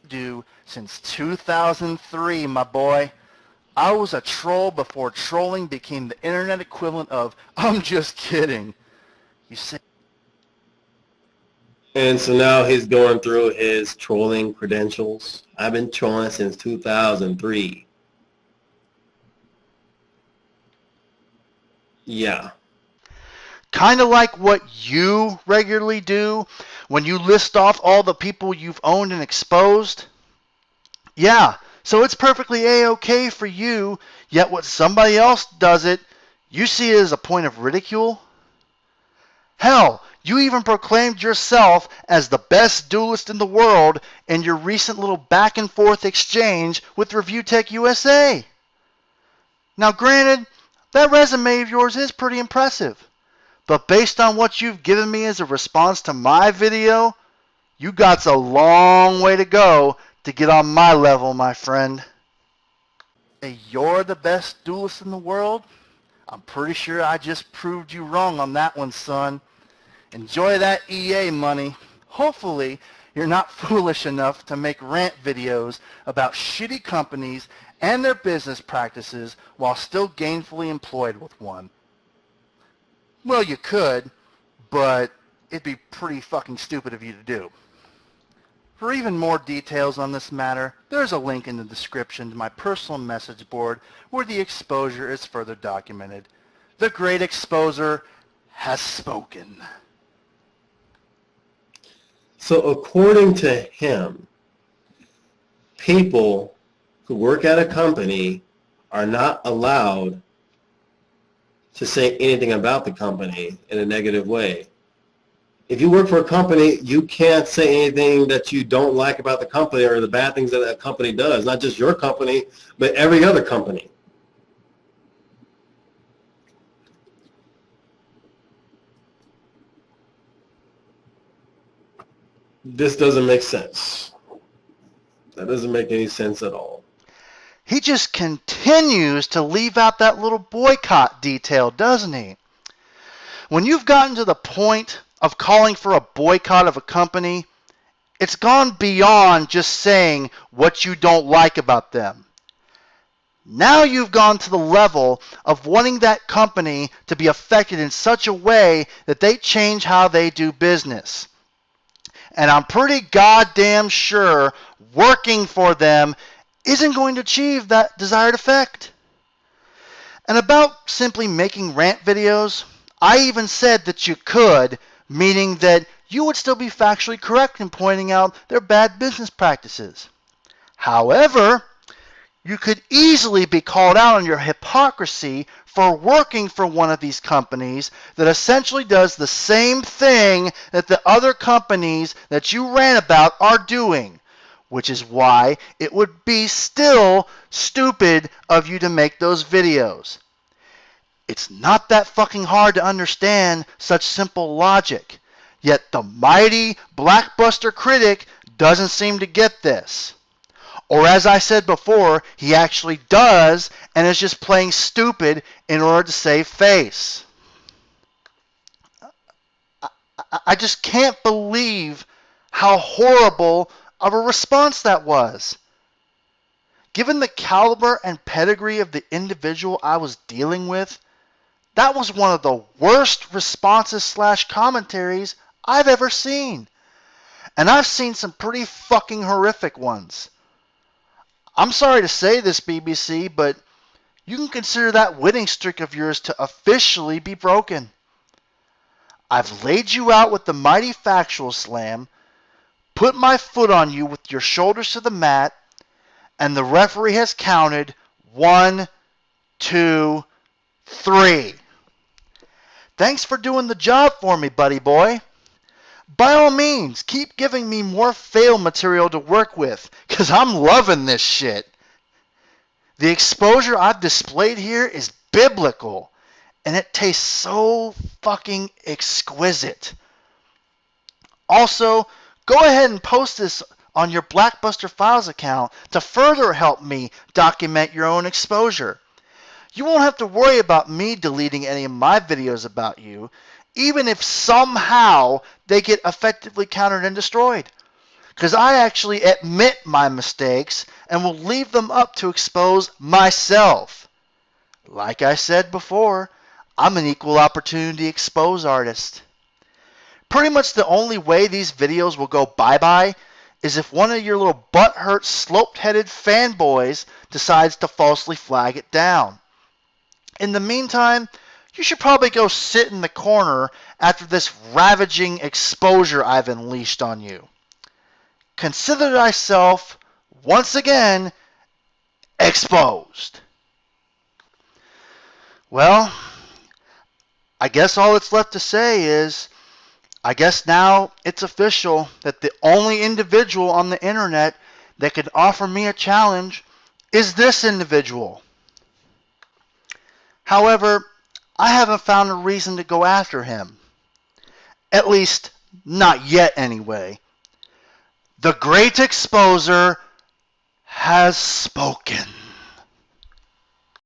do since 2003, my boy. I was a troll before trolling became the internet equivalent of, I'm just kidding. You see? And so now he's going through his trolling credentials. I've been trolling since 2003. Yeah. Kind of like what you regularly do when you list off all the people you've owned and exposed. Yeah, so it's perfectly A-okay for you, yet when somebody else does it, you see it as a point of ridicule? Hell, you even proclaimed yourself as the best duelist in the world in your recent little back and forth exchange with Review Tech USA. Now granted, that resume of yours is pretty impressive, but based on what you've given me as a response to my video, you got a long way to go to get on my level, my friend. Hey, you're the best duelist in the world? I'm pretty sure I just proved you wrong on that one, son. Enjoy that EA money. Hopefully, you're not foolish enough to make rant videos about shitty companies and their business practices while still gainfully employed with one. Well, you could, but it'd be pretty fucking stupid of you to do. For even more details on this matter, there's a link in the description to my personal message board where the exposure is further documented. The great exposer has spoken. So according to him, people who work at a company are not allowed to say anything about the company in a negative way. If you work for a company, you can't say anything that you don't like about the company or the bad things that a company does, not just your company, but every other company. This doesn't make sense. That doesn't make any sense at all. He just continues to leave out that little boycott detail, doesn't he? When you've gotten to the point of calling for a boycott of a company, it's gone beyond just saying what you don't like about them. Now you've gone to the level of wanting that company to be affected in such a way that they change how they do business. And I'm pretty goddamn sure working for them isn't going to achieve that desired effect. And about simply making rant videos, I even said that you could, meaning that you would still be factually correct in pointing out their bad business practices. However, you could easily be called out on your hypocrisy for working for one of these companies that essentially does the same thing that the other companies that you rant about are doing, which is why it would be still stupid of you to make those videos. It's not that fucking hard to understand such simple logic, yet the mighty Blackbuster critic doesn't seem to get this. Or as I said before, he actually does and is just playing stupid in order to save face. I just can't believe how horrible of a response that was. Given the caliber and pedigree of the individual I was dealing with, that was one of the worst responses / commentaries I've ever seen. And I've seen some pretty fucking horrific ones. I'm sorry to say this, BBC, but you can consider that winning streak of yours to officially be broken. I've laid you out with the mighty factual slam, put my foot on you with your shoulders to the mat, and the referee has counted 1, 2, 3. Thanks for doing the job for me, buddy boy. By all means, keep giving me more fail material to work with, because I'm loving this shit. The exposure I've displayed here is biblical, and it tastes so fucking exquisite. Also, go ahead and post this on your Blackbuster Files account to further help me document your own exposure. You won't have to worry about me deleting any of my videos about you, even if somehow they get effectively countered and destroyed. because I actually admit my mistakes and will leave them up to expose myself. Like I said before, I'm an equal opportunity expose artist. Pretty much the only way these videos will go bye-bye is if one of your little butthurt, sloped-headed fanboys decides to falsely flag it down. In the meantime, you should probably go sit in the corner after this ravaging exposure I've unleashed on you. Consider thyself, once again, exposed. Well, I guess all that's left to say is, I guess now it's official that the only individual on the internet that could offer me a challenge is this individual. However, I haven't found a reason to go after him. At least, not yet anyway. The great exposer has spoken.